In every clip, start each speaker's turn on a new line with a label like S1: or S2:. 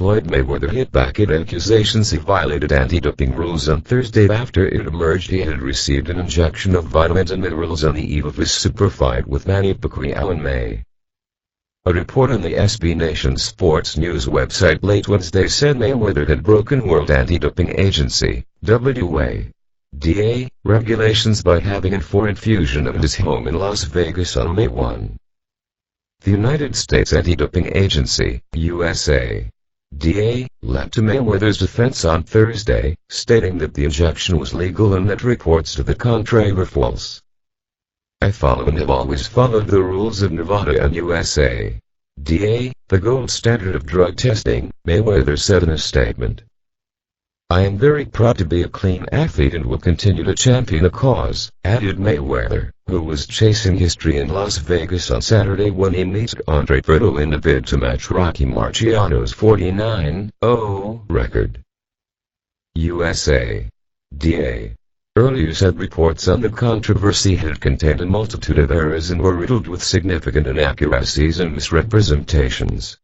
S1: Floyd Mayweather hit back at accusations he violated anti-doping rules on Thursday after it emerged he had received an injection of vitamins and minerals on the eve of his super fight with Manny Pacquiao in May. A report on the SB Nation sports news website late Wednesday said Mayweather had broken World Anti-Doping Agency (WADA) regulations by having a foreign infusion at his home in Las Vegas on May 1. The United States Anti-Doping Agency (USA) leapt to Mayweather's defense on Thursday, stating that the injection was legal and that reports to the contrary were false. "I follow and have always followed the rules of Nevada and USA, the gold standard of drug testing," Mayweather said in a statement. "I am very proud to be a clean athlete and will continue to champion the cause," added Mayweather, who was chasing history in Las Vegas on Saturday when he meets Andre Berto in a bid to match Rocky Marciano's 49-0 record. USA Today earlier said reports on the controversy had contained a multitude of errors and were riddled with significant inaccuracies and misrepresentations.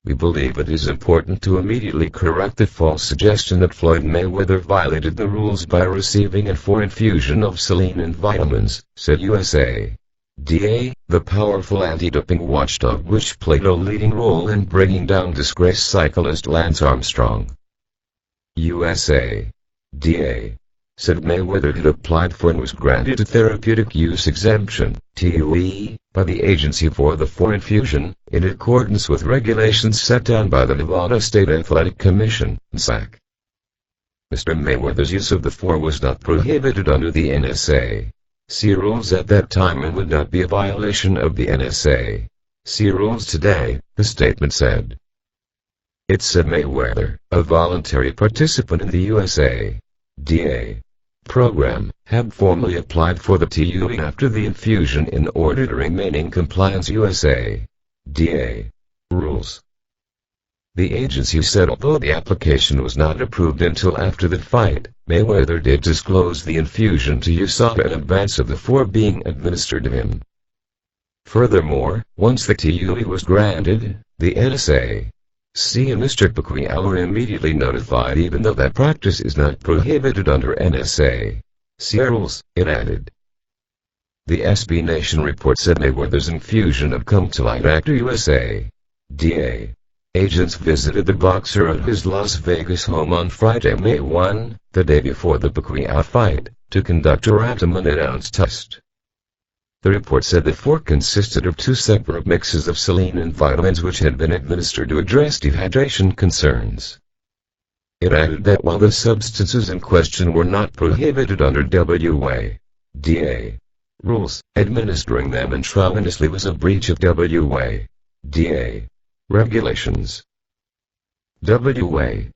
S1: "We believe it is important to immediately correct the false suggestion that Floyd Mayweather violated the rules by receiving a foreign infusion of saline and vitamins," said USA Today, the powerful anti-doping watchdog which played a leading role in bringing down disgraced cyclist Lance Armstrong. USA Today said Mayweather had applied for and was granted a therapeutic use exemption (TUE) by the agency for the foreign infusion, in accordance with regulations set down by the Nevada State Athletic Commission (SAC). Mr. Mayweather's use of the 4 was not prohibited under the NSA/C rules at that time and would not be a violation of the NSA/C rules today, the statement said. It said Mayweather, a voluntary participant in the USA Today program, had formally applied for the TUE after the infusion in order to remain in compliance USA Today rules. The agency said although the application was not approved until after the fight, Mayweather did disclose the infusion to USADA in advance of the 4 being administered to him. Furthermore, once the TUE was granted, the NSA/C and Mr. Pacquiao were immediately notified even though that practice is not prohibited under NSA/C rules, it added. The SB Nation report said Mayweather's infusion had come to light after USA Today agents visited the boxer at his Las Vegas home on Friday, May 1, the day before the Pacquiao fight, to conduct a random unannounced test. The report said the 4 consisted of 2 separate mixes of saline and vitamins which had been administered to address dehydration concerns. It added that while the substances in question were not prohibited under WADA rules, administering them intravenously was a breach of WADA regulations. WADA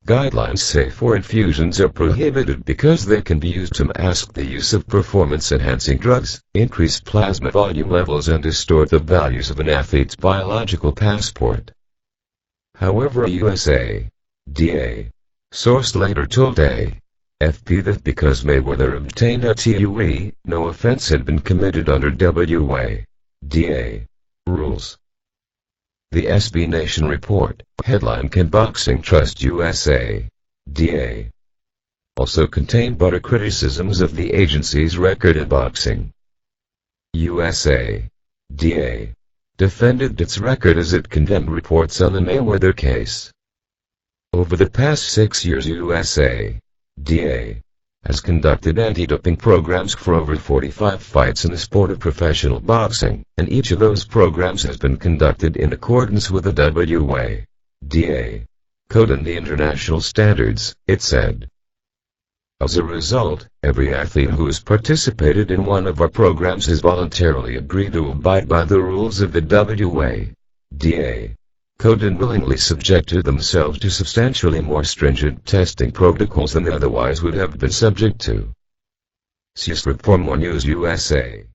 S1: guidelines say 4 infusions are prohibited because they can be used to mask the use of performance-enhancing drugs, increase plasma volume levels and distort the values of an athlete's biological passport. However, a USA Today source later told AFP that because Mayweather obtained a TUE, no offense had been committed under WADA rules. The SB Nation report, headline Can Boxing Trust USA Today, also contained bitter criticisms of the agency's record in boxing. USA Today defended its record as it condemned reports on the Mayweather case. Over the past 6 years, USA Today has conducted anti-doping programs for over 45 fights in the sport of professional boxing, and each of those programs has been conducted in accordance with the WADA code and the international standards, it said. As a result, every athlete who has participated in one of our programs has voluntarily agreed to abide by the rules of the WADA code and willingly subjected themselves to substantially more stringent testing protocols than they otherwise would have been subject to. See for more news USA.